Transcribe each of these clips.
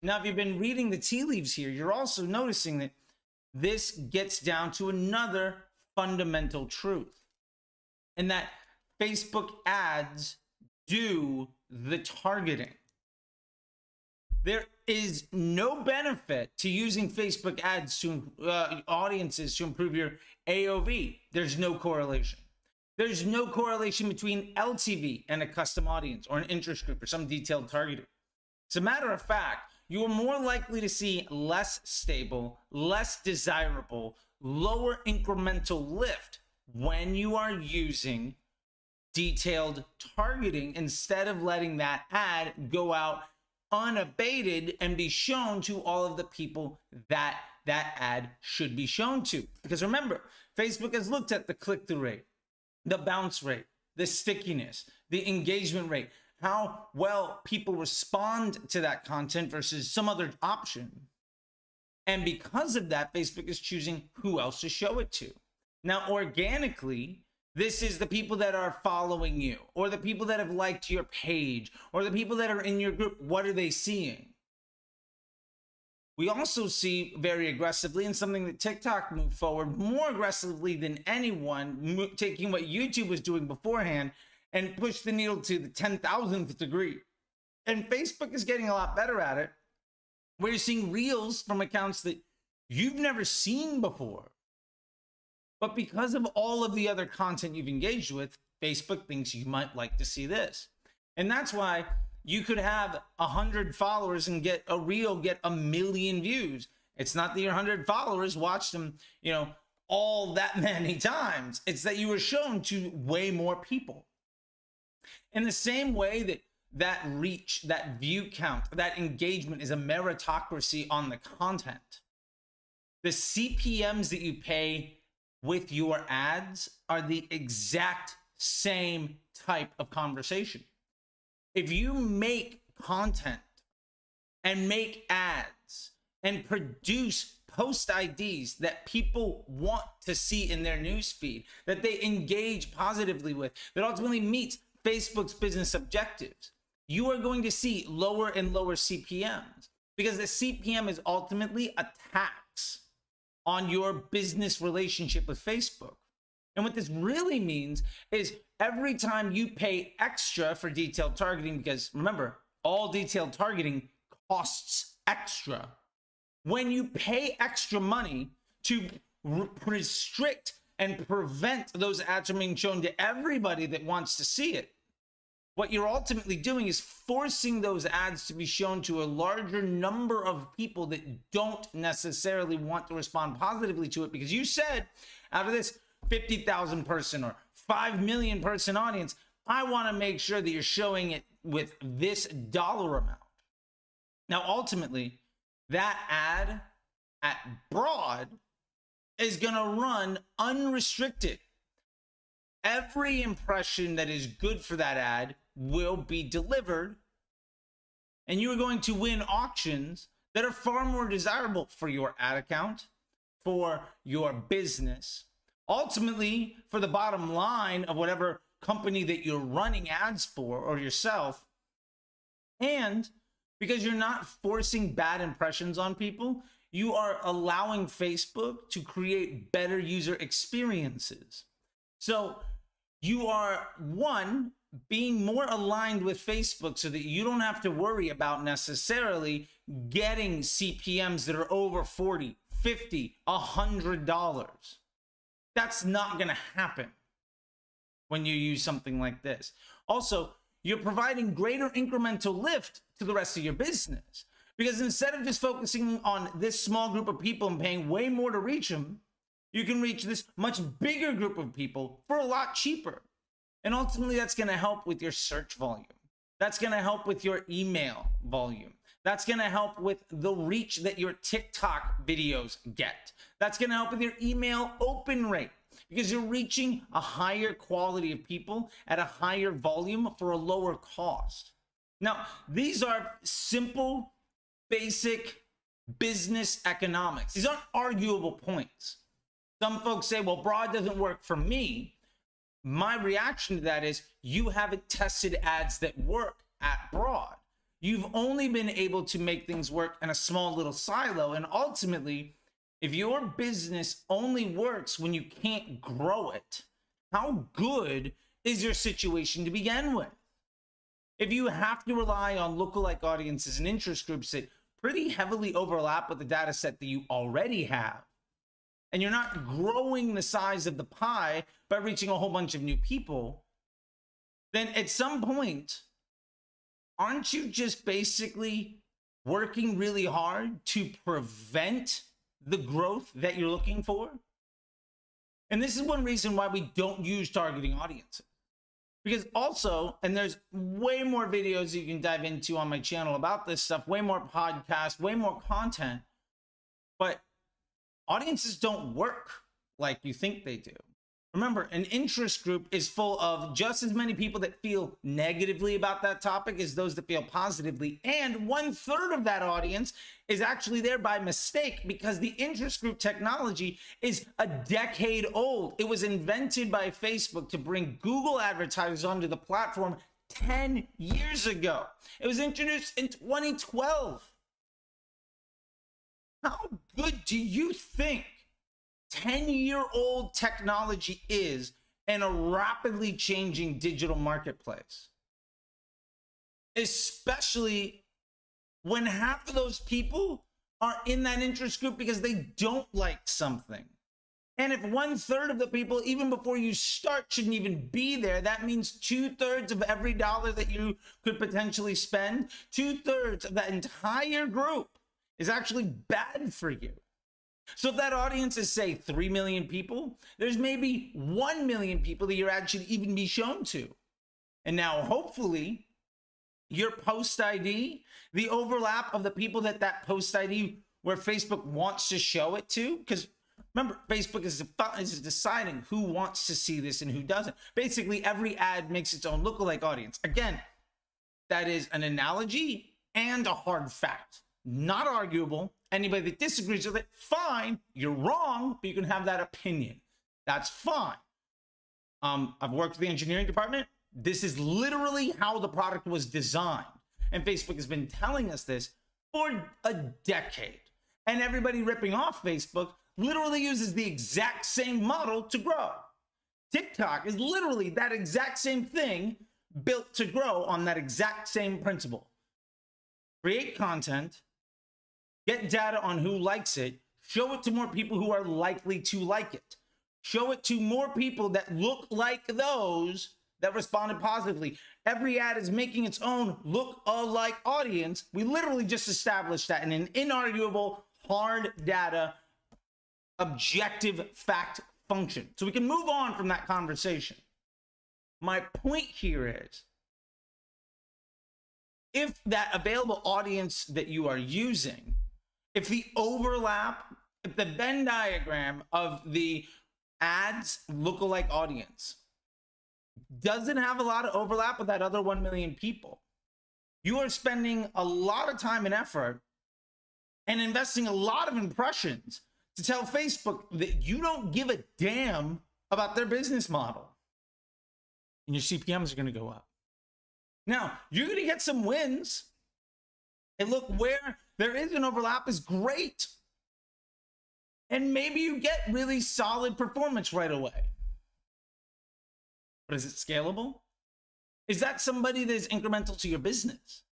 Now, if you've been reading the tea leaves here, you're also noticing that this gets down to another fundamental truth, and that Facebook ads do the targeting. There is no benefit to using Facebook ads to audiences to improve your AOV. There's no correlation. There's no correlation between LTV and a custom audience or an interest group or some detailed targeting. As a matter of fact, you are more likely to see less stable, less desirable, lower incremental lift when you are using detailed targeting instead of letting that ad go out unabated and be shown to all of the people that that ad should be shown to. Because remember, Facebook has looked at the click-through rate, the bounce rate, the stickiness, the engagement rate, how well people respond to that content versus some other option. And because of that, Facebook is choosing who else to show it to. Now, organically, this is the people that are following you, or the people that have liked your page, or the people that are in your group. What are they seeing? We also see very aggressively, and something that TikTok moved forward more aggressively than anyone, taking what YouTube was doing beforehand and push the needle to the 10,000th degree. And Facebook is getting a lot better at it, where you're seeing reels from accounts that you've never seen before. But because of all of the other content you've engaged with, Facebook thinks you might like to see this. And that's why you could have 100 followers and get a reel, get 1 million views. It's not that your 100 followers watched them, all that many times. It's that you were shown to way more people. In the same way that that reach, that view count, that engagement is a meritocracy on the content, the CPMs that you pay with your ads are the exact same type of conversation. If you make content and make ads and produce post IDs that people want to see in their newsfeed, that they engage positively with, that ultimately meets Facebook's business objectives, you are going to see lower and lower CPMs, because the CPM is ultimately a tax on your business relationship with Facebook. And what this really means is every time you pay extra for detailed targeting, because remember, all detailed targeting costs extra. When you pay extra money to restrict and prevent those ads from being shown to everybody that wants to see it, what you're ultimately doing is forcing those ads to be shown to a larger number of people that don't necessarily want to respond positively to it, because you said, out of this 50,000 person or 5 million person audience, I want to make sure that you're showing it with this dollar amount. Now, ultimately, that ad at broad is going to run unrestricted. Every impression that is good for that ad will be delivered, and you are going to win auctions that are far more desirable for your ad account, for your business, ultimately for the bottom line of whatever company that you're running ads for or yourself. And because you're not forcing bad impressions on people, you are allowing Facebook to create better user experiences. So you are, one, being more aligned with Facebook so that you don't have to worry about necessarily getting CPMs that are over $40, $50, $100. That's not going to happen when you use something like this. Also, you're providing greater incremental lift to the rest of your business, because instead of just focusing on this small group of people and paying way more to reach them, you can reach this much bigger group of people for a lot cheaper. And ultimately, that's going to help with your search volume. That's going to help with your email volume. That's going to help with the reach that your TikTok videos get. That's going to help with your email open rate, because you're reaching a higher quality of people at a higher volume for a lower cost. Now, these are simple, basic business economics. These aren't arguable points. Some folks say, well, broad doesn't work for me. My reaction to that is, you haven't tested ads that work at broad. you've only been able to make things work in a small little silo. And ultimately, if your business only works when you can't grow it, how good is your situation to begin with? If you have to rely on lookalike audiences and interest groups that pretty heavily overlap with the data set that you already have, and you're not growing the size of the pie by reaching a whole bunch of new people, then at some point, aren't you just basically working really hard to prevent the growth that you're looking for? And this is one reason why we don't use targeting audiences. Because also, and there's way more videos you can dive into on my channel about this stuff, way more podcasts, way more content, but audiences don't work like you think they do. Remember, an interest group is full of just as many people that feel negatively about that topic as those that feel positively. And 1/3 of that audience is actually there by mistake, because the interest group technology is a decade old. It was invented by Facebook to bring Google advertisers onto the platform 10 years ago. It was introduced in 2012. How good do you think 10-year-old technology is in a rapidly changing digital marketplace? Especially when half of those people are in that interest group because they don't like something. And if 1/3 of the people, even before you start, shouldn't even be there, that means 2/3 of every dollar that you could potentially spend, 2/3 of that entire group is actually bad for you. So if that audience is, say, 3 million people, there's maybe 1 million people that your ad should even be shown to. And now, hopefully, your post ID, the overlap of the people that post ID where Facebook wants to show it to, because remember, Facebook is deciding who wants to see this and who doesn't. Basically, every ad makes its own lookalike audience. Again, that is an analogy and a hard fact. Not arguable. Anybody that disagrees with it, fine, you're wrong, but you can have that opinion. That's fine. I've worked with the engineering department. This is literally how the product was designed. And Facebook has been telling us this for a decade. And everybody ripping off Facebook literally uses the exact same model to grow. TikTok is literally that exact same thing built to grow on that exact same principle. Create content, get data on who likes it, show it to more people who are likely to like it. Show it to more people that look like those that responded positively. Every ad is making its own look-alike audience. We literally just established that in an inarguable, hard data, objective fact function. So we can move on from that conversation. My point here is, if that available audience that you are using, if the overlap, if the Venn diagram of the ads lookalike audience doesn't have a lot of overlap with that other 1 million people, you are spending a lot of time and effort and investing a lot of impressions to tell Facebook that you don't give a damn about their business model. And your CPMs are going to go up. Now, you're going to get some wins. And look, where there is an overlap is great. And maybe you get really solid performance right away. But is it scalable? Is that somebody that is incremental to your business?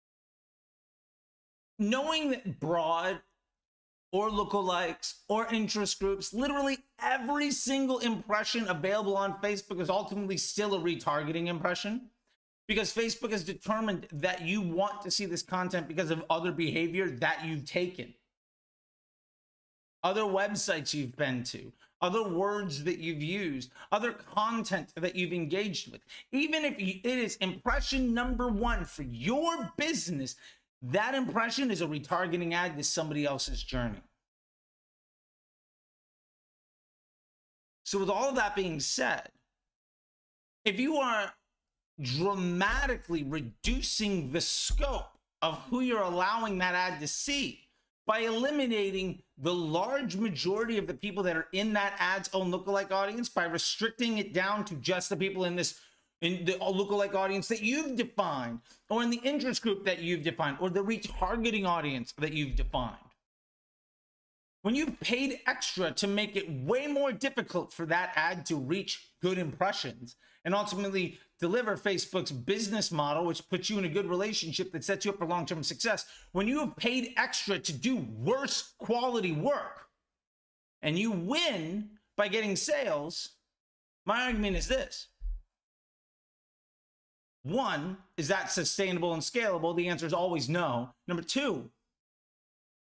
Knowing that broad or lookalikes or interest groups, literally every single impression available on Facebook is ultimately still a retargeting impression. Because Facebook has determined that you want to see this content because of other behavior that you've taken. Other websites you've been to, other words that you've used, other content that you've engaged with. Even if it is impression number 1 for your business, that impression is a retargeting ad to somebody else's journey. So with all of that being said, if you are dramatically reducing the scope of who you're allowing that ad to see by eliminating the large majority of the people that are in that ad's own lookalike audience, by restricting it down to just the people in this in the lookalike audience that you've defined, or in the interest group that you've defined, or the retargeting audience that you've defined. When you've paid extra to make it way more difficult for that ad to reach good impressions and ultimately deliver Facebook's business model, which puts you in a good relationship that sets you up for long-term success, when you have paid extra to do worse quality work and you win by getting sales, my argument is this. One, is that sustainable and scalable? The answer is always no. Number two,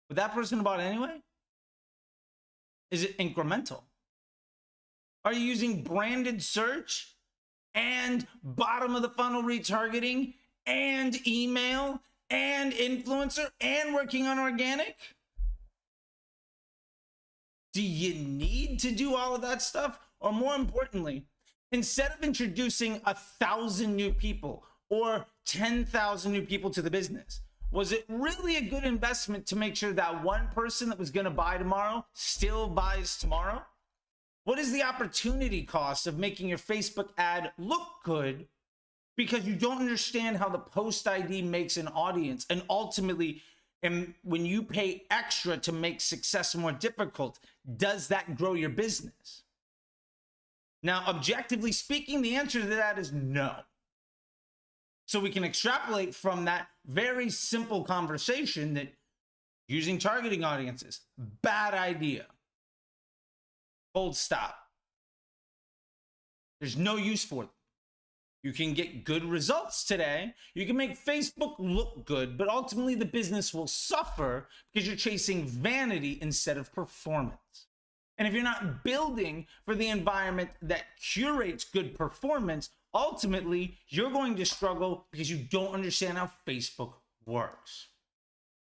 would that person have bought anyway? Is it incremental? Are you using branded search and bottom of the funnel retargeting and email and influencer and working on organic? Do you need to do all of that stuff? Or more importantly, instead of introducing 1,000 new people or 10,000 new people to the business, was it really a good investment to make sure that one person that was going to buy tomorrow still buys tomorrow? What is the opportunity cost of making your Facebook ad look good because you don't understand how the post ID makes an audience? And ultimately, when you pay extra to make success more difficult, does that grow your business? Now, objectively speaking, the answer to that is no. So we can extrapolate from that very simple conversation that using targeting audiences, bad idea. Full stop. There's no use for them. You can get good results today. You can make Facebook look good, but ultimately the business will suffer because you're chasing vanity instead of performance. And if you're not building for the environment that curates good performance, ultimately you're going to struggle because you don't understand how Facebook works.